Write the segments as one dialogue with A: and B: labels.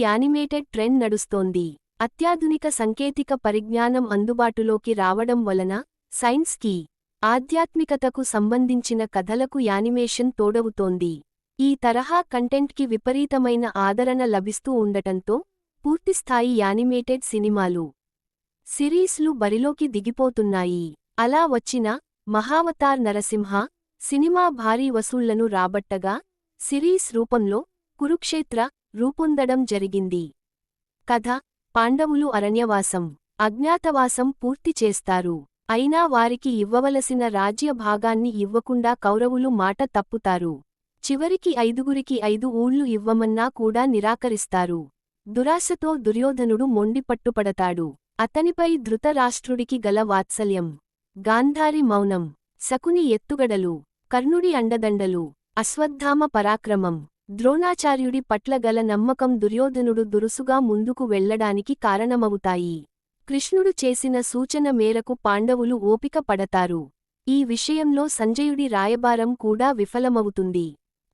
A: Animated trend నడుస్తోంది. అత్యాధునిక సంకేతిక పరిజ్ఞానం అందుబాటులోకి రావడం వలన సైన్స్కి, ఆధ్యాత్మికతకు సంబంధించిన కథలకు యానిమేషన్ తోడవుతోంది. ఈ తరహా కంటెంట్కి విపరీతమైన ఆదరణ లభిస్తూ ఉండటంతో పూర్తిస్థాయి యానిమేటెడ్ సినిమాలు, సిరీస్లు బరిలోకి దిగిపోతున్నాయి. అలా వచ్చిన మహావతార్ నరసింహ సినిమా భారీ వసూళ్లను రాబట్టగా సిరీస్ రూపంలో కురుక్షేత్ర రూపొందడం జరిగింది. కథ: పాండవులు అరణ్యవాసం, అజ్ఞాతవాసం పూర్తి చేస్తారు. అయినా వారికి ఇవ్వవలసిన రాజ్య భాగాన్ని ఇవ్వకుండా కౌరవులు మాట తప్పుతారు. చివరికి 5గురికి 5 ఊళ్లు ఇవ్వమన్నా కూడా నిరాకరిస్తారు. దురాశతో దుర్యోధనుడు మొండి పట్టుపడతాడు. అతనిపై ధృతరాష్ట్రుడికి గల వాత్సల్యం, గాంధారి మౌనం, శకుని ఎత్తుగడలు, కర్ణుడి అండదండలు, అశ్వత్థామ పరాక్రమం, ద్రోణాచార్యుడి పట్ల గల నమ్మకం దుర్యోధనుడు దురుసుగా ముందుకు వెళ్లడానికి కారణమవుతాయి. కృష్ణుడు చేసిన సూచన మేరకు పాండవులు ఓపిక పడతారు. ఈ విషయంలో సంజయుడి రాయబారం కూడా విఫలమవుతుంది.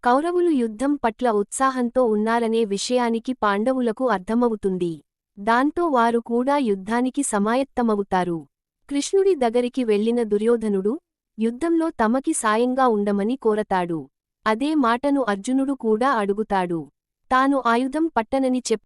A: కౌరవులు యుద్ధం పట్ల ఉత్సాహంతో ఉన్నారనే విషయానికి పాండవులకు అర్థమవుతుంది. దాంతో వారు కూడా యుద్ధానికి సమాయత్తమవుతారు. కృష్ణుడి దగ్గరికి వెళ్లిన దుర్యోధనుడు యుద్ధంలో తమకి సాయంగా ఉండమని కోరతాడు. అదే మాటను అర్జునుడు కూడా అడుగుతాడు. తాను ఆయుధం పట్టనని